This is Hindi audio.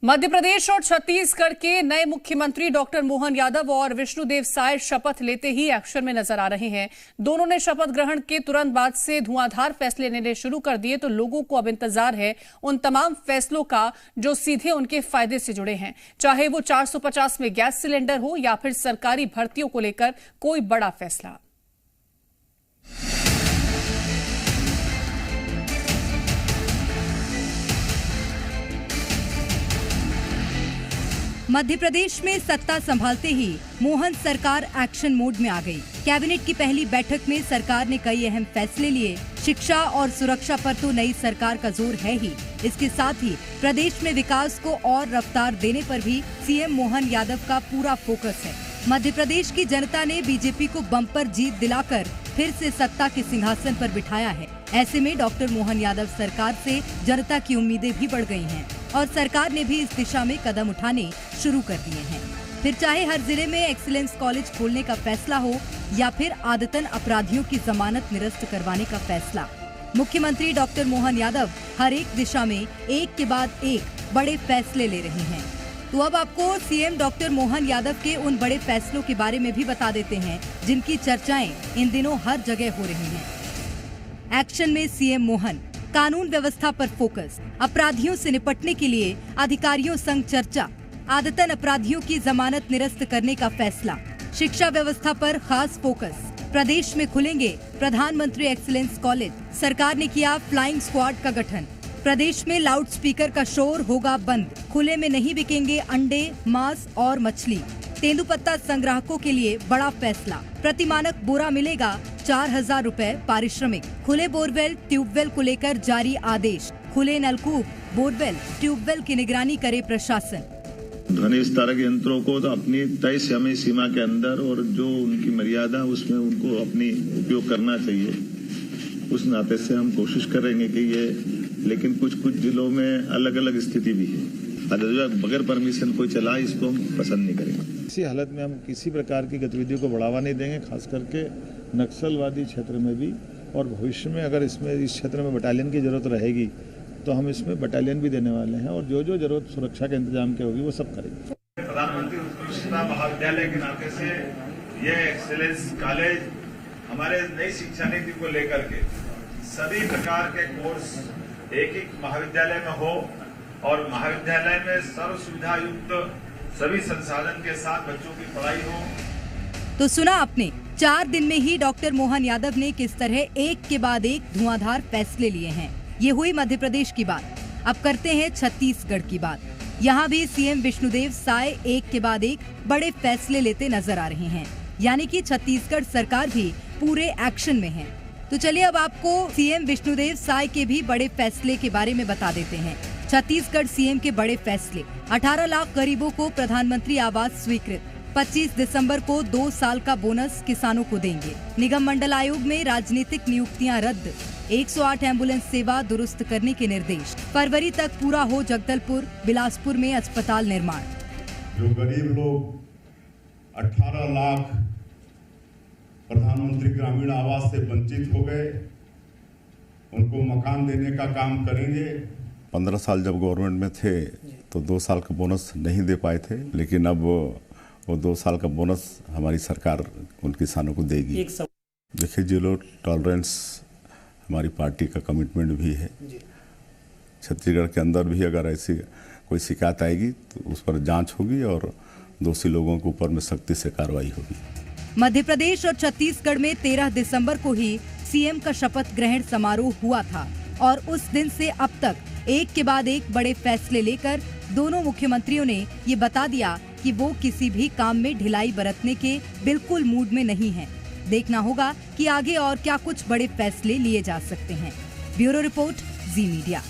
मध्य प्रदेश और छत्तीसगढ़ के नए मुख्यमंत्री डॉक्टर मोहन यादव और विष्णुदेव साय शपथ लेते ही एक्शन में नजर आ रहे हैं। दोनों ने शपथ ग्रहण के तुरंत बाद से धुआंधार फैसले लेने शुरू कर दिए, तो लोगों को अब इंतजार है उन तमाम फैसलों का जो सीधे उनके फायदे से जुड़े हैं, चाहे वो 450 में गैस सिलेंडर हो या फिर सरकारी भर्तियों को लेकर कोई बड़ा फैसला। मध्य प्रदेश में सत्ता संभालते ही मोहन सरकार एक्शन मोड में आ गई। कैबिनेट की पहली बैठक में सरकार ने कई अहम फैसले लिए। शिक्षा और सुरक्षा पर तो नई सरकार का जोर है ही, इसके साथ ही प्रदेश में विकास को और रफ्तार देने पर भी सीएम मोहन यादव का पूरा फोकस है। मध्य प्रदेश की जनता ने बीजेपी को बम्पर जीत दिलाकर फिर से सत्ता के सिंहासन पर बिठाया है। ऐसे में डॉक्टर मोहन यादव सरकार से जनता की उम्मीदें भी बढ़ गई हैं और सरकार ने भी इस दिशा में कदम उठाने शुरू कर दिए हैं। फिर चाहे हर जिले में एक्सीलेंस कॉलेज खोलने का फैसला हो या फिर आदतन अपराधियों की जमानत निरस्त करवाने का फैसला, मुख्यमंत्री डॉक्टर मोहन यादव हर एक दिशा में एक के बाद एक बड़े फैसले ले रहे हैं। तो अब आपको सीएम डॉक्टर मोहन यादव के उन बड़े फैसलों के बारे में भी बता देते हैं जिनकी चर्चाएं इन दिनों हर जगह हो रही हैं। एक्शन में सीएम मोहन, कानून व्यवस्था पर फोकस, अपराधियों से निपटने के लिए अधिकारियों संग चर्चा, आदतन अपराधियों की जमानत निरस्त करने का फैसला, शिक्षा व्यवस्था पर खास फोकस, प्रदेश में खुलेंगे प्रधानमंत्री एक्सीलेंस कॉलेज, सरकार ने किया फ्लाइंग स्क्वाड का गठन, प्रदेश में लाउड स्पीकर का शोर होगा बंद, खुले में नहीं बिकेंगे अंडे, मांस और मछली, तेंदुपत्ता संग्राहकों के लिए बड़ा फैसला, प्रतिमानक बोरा मिलेगा 4000 रुपए पारिश्रमिक, खुले बोरवेल ट्यूबवेल को लेकर जारी आदेश, खुले नलकूप बोरवेल ट्यूबवेल की निगरानी करे प्रशासन। ध्वनि विस्तारक यंत्रों को तो अपनी तय समय सीमा के अंदर और जो उनकी मर्यादा उसमें उनको अपनी उपयोग करना चाहिए। उस नाते से हम कोशिश करेंगे कि ये, लेकिन कुछ जिलों में अलग अलग स्थिति भी है। बगैर परमिशन कोई चला, इसको हम पसंद नहीं करेंगे। इसी हालत में हम किसी प्रकार की गतिविधियों को बढ़ावा नहीं देंगे, खास करके नक्सलवादी क्षेत्र में भी। और भविष्य में अगर इस क्षेत्र में बटालियन की जरूरत रहेगी तो हम इसमें बटालियन भी देने वाले हैं और जो जरूरत सुरक्षा के इंतजाम की होगी वो सब करेंगे। प्रधानमंत्री उत्कृष्टता महाविद्यालय के नाते से ये एक्सीलेंस कॉलेज हमारे नई शिक्षा नीति को लेकर के सभी प्रकार के कोर्स एक महाविद्यालय में हो और महाविद्यालय में सर्व सुविधा युक्त सभी संसाधन के साथ बच्चों की पढ़ाई हो। तो सुना आपने, 4 दिन में ही डॉक्टर मोहन यादव ने किस तरह एक के बाद एक धुआंधार फैसले लिए हैं। ये हुई मध्य प्रदेश की बात। अब करते हैं छत्तीसगढ़ की बात। यहाँ भी सीएम विष्णुदेव साय एक के बाद एक बड़े फैसले लेते नजर आ रहे हैं, यानी कि छत्तीसगढ़ सरकार भी पूरे एक्शन में है। तो चलिए अब आपको सीएम विष्णुदेव साय के भी बड़े फैसले के बारे में बता देते हैं। छत्तीसगढ़ सीएम के बड़े फैसले, 18 लाख गरीबों को प्रधानमंत्री आवास स्वीकृत, 25 दिसंबर को 2 साल का बोनस किसानों को देंगे, निगम मंडल आयोग में राजनीतिक नियुक्तियां रद्द, 108 एम्बुलेंस सेवा दुरुस्त करने के निर्देश, फरवरी तक पूरा हो जगदलपुर बिलासपुर में अस्पताल निर्माण। जो गरीब लोग 18 लाख प्रधानमंत्री ग्रामीण आवास से वंचित हो गए, उनको मकान देने का काम करेंगे। 15 साल जब गवर्नमेंट में थे तो 2 साल का बोनस नहीं दे पाए थे, लेकिन अब वो 2 साल का बोनस हमारी सरकार उन किसानों को देगी। देखिए, जीरो टॉलरेंस हमारी पार्टी का कमिटमेंट भी है। छत्तीसगढ़ के अंदर भी अगर ऐसी कोई शिकायत आएगी तो उस पर जांच होगी और दोषी लोगों के ऊपर में सख्ती से कार्रवाई होगी। मध्य प्रदेश और छत्तीसगढ़ में 13 दिसंबर को ही सीएम का शपथ ग्रहण समारोह हुआ था और उस दिन से अब तक एक के बाद एक बड़े फैसले लेकर दोनों मुख्यमंत्रियों ने ये बता दिया कि वो किसी भी काम में ढिलाई बरतने के बिल्कुल मूड में नहीं हैं। देखना होगा कि आगे और क्या कुछ बड़े फैसले लिए जा सकते हैं। ब्यूरो रिपोर्ट, जी मीडिया।